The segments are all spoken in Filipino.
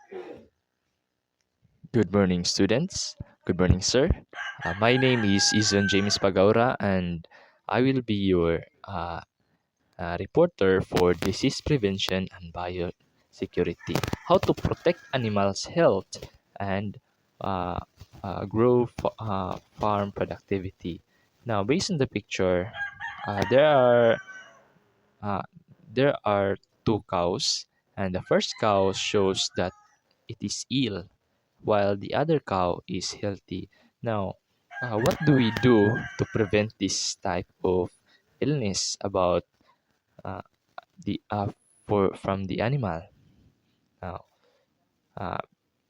Good morning, students. Good morning, sir. My name is Izon James Pagaura, and I will be your reporter for disease prevention and biosecurity. How to protect animals' health and uh, grow farm productivity. Now, based on the picture, uh, there are uh, there are two cows, and the first cow shows that it is ill while the other cow is healthy. Now, what do we do to prevent this type of illness about uh, the for from the animal? Now, uh,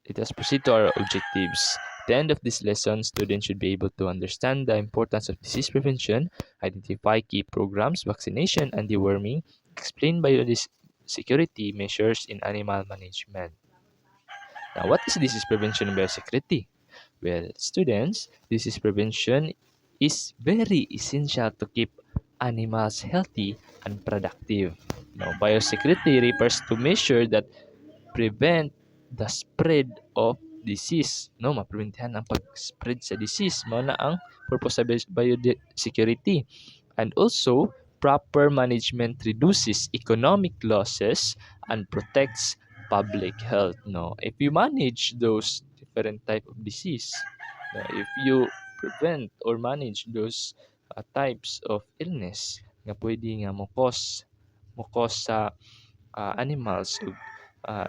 let us proceed to our objectives. At the end of this lesson, students should be able to understand the importance of disease prevention, identify key programs, vaccination, and deworming, explain biosecurity measures in animal management. Now, what is disease prevention and biosecurity? Well, students, disease prevention is very essential to keep animals healthy and productive. Now, biosecurity refers to measure that prevent the spread of disease. No, mapreventahan ang pag-spread sa disease. Mao na ang purpose sa biosecurity. And also, proper management reduces economic losses and protects public health. No, if you manage those different type of disease, no, if you prevent or manage those types of illness nga pwede nga mo cause sa animals ug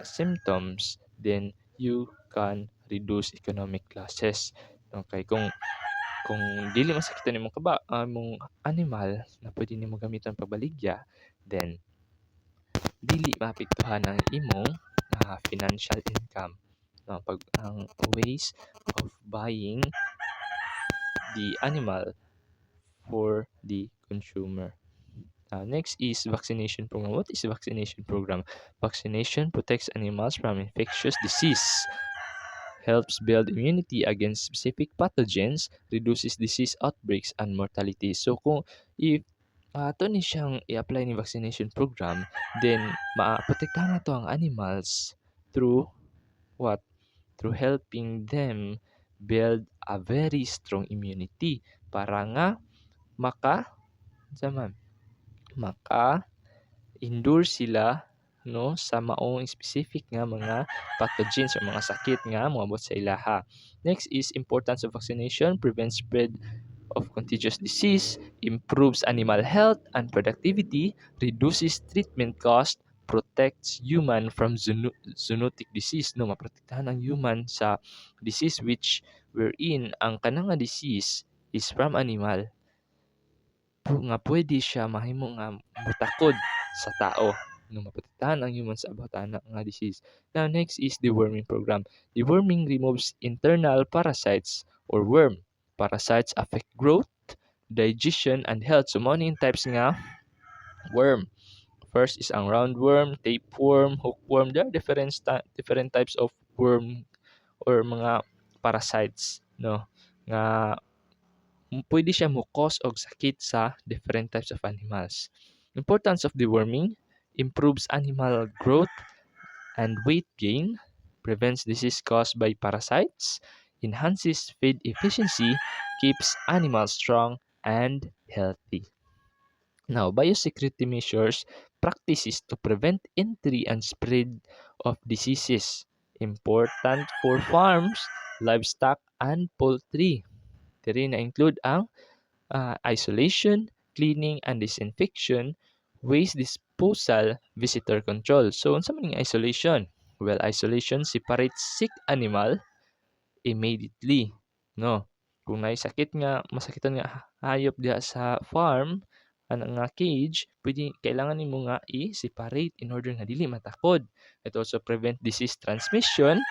symptoms, then you can reduce economic losses. Okay, kung dili masakitan imong mong animal na pwede nimo gamiton pagbaligya, then dili maapektuhan ang imong financial income. No, pag ang ways of buying the animal for the consumer. Next is vaccination program. What is a vaccination program? Vaccination protects animals from infectious disease, helps build immunity against specific pathogens, reduces disease outbreaks and mortality. So kung if ato ni siyang i-apply ni vaccination program, then maprotektahan nato ang animals through what? Through helping them build a very strong immunity para nga maka zaman maka-endure sila no sa maong specific nga mga pathogens or mga sakit nga moabot sa ilaha. Next is importance of vaccination, prevents spread of contagious disease, improves animal health and productivity, reduces treatment cost, protects human from zoonotic disease. No, maprotektahan ang human sa disease which wherein ang kanang nga disease is from animal nga pwede siya mahimo nga motakod sa tao no maprotektahan ang human sa abotana nga disease. Now next is deworming program. Deworming removes internal parasites or worm. Parasites affect growth, digestion, and health. So mao ni types nga worm. First is ang roundworm, tapeworm, hookworm. There are different types of worm or mga parasites no nga pwede siya mo-cause og sakit sa different types of animals. Importance of deworming, improves animal growth and weight gain, prevents disease caused by parasites, enhances feed efficiency, keeps animals strong and healthy. Now, biosecurity measures practices to prevent entry and spread of diseases. Important for farms, livestock, and poultry. Diri na include ang isolation, cleaning and disinfection, waste disposal, visitor control. So, unsa man yung isolation? Well, isolation separates sick animal immediately. No? Kung sakit nga, masakitan nga hayop diha sa farm, ana nga cage, kailangan nimo nga i-separate in order nga dili matakod. It also prevent disease transmission,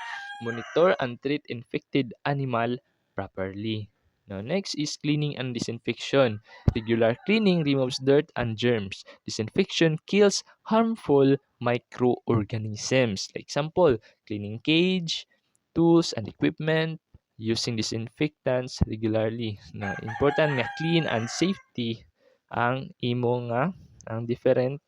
monitor and treat infected animal properly. Now, next is cleaning and disinfection. Regular cleaning removes dirt and germs. Disinfection kills harmful microorganisms. Like example, cleaning cage, tools and equipment, using disinfectants regularly. Na important nga clean and safety ang imo ang different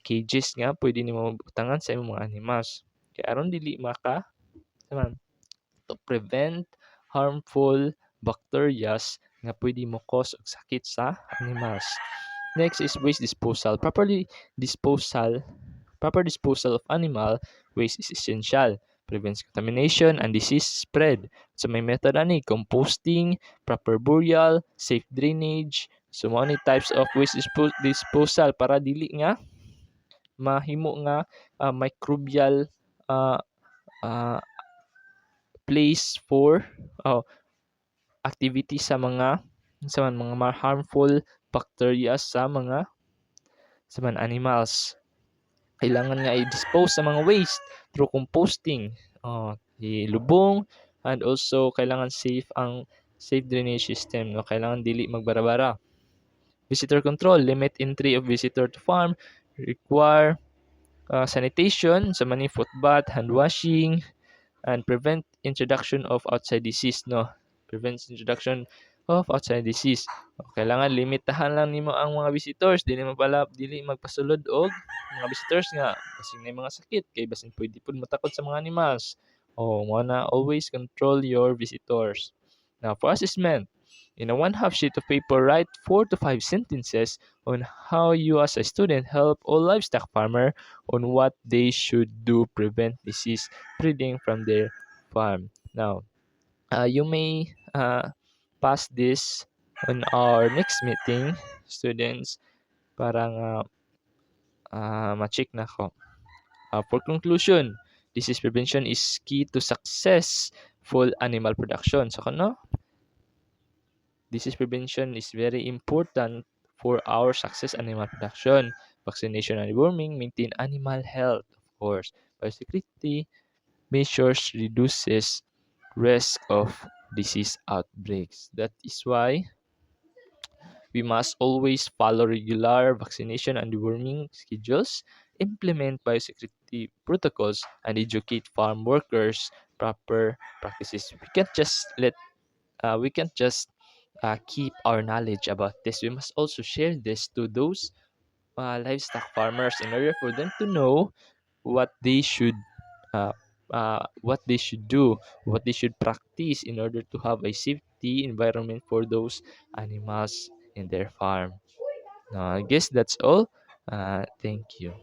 cages nga pwede nimo butangan sa imong mga animals. Kay aron dili taman, to prevent harmful bacterias nga pwede mo cause og sakit sa animals. Next is waste disposal. Proper disposal of animal waste is essential. Prevents contamination and disease spread. So may method ani, composting, proper burial, safe drainage. So many types of waste disposal para dili nga mahimo nga microbial uh, uh, place for uh, activity sa mga harmful bacteria sa mga animals. Kailangan nga i-dispose sa mga waste through composting, ilubong, and also kailangan safe drainage system, no? Kailangan dili magbara-bara. Visitor control, limit entry of visitor to farm, require sanitation sa mani footbath, hand washing, and prevent introduction of outside disease, no? Prevents introduction of outside disease. Kailangan limitahan lang nimo ang mga visitors, dili magpasulod og mga visitors nga basing na mga sakit kay basin pwede pud matakot sa mga animals. Mo na always control your visitors. Now for assessment, in a one-half sheet of paper, write 4 to 5 sentences on how you as a student help all livestock farmer on what they should do prevent disease spreading from their farm. Now, you may pass this on our next meeting, students, para nga ma-check na ko. For conclusion, disease prevention is key to successful animal production. So, disease prevention is very important for our success animal production. Vaccination and deworming maintain animal health, of course. Biosecurity measures reduces risk of disease outbreaks. That is why we must always follow regular vaccination and deworming schedules, implement biosecurity protocols, and educate farm workers proper practices. We can't just keep our knowledge about this. We must also share this to those livestock farmers in order for them to know what they should uh, what they should do, what they should practice in order to have a safety environment for those animals in their farm. I guess that's all. Thank you.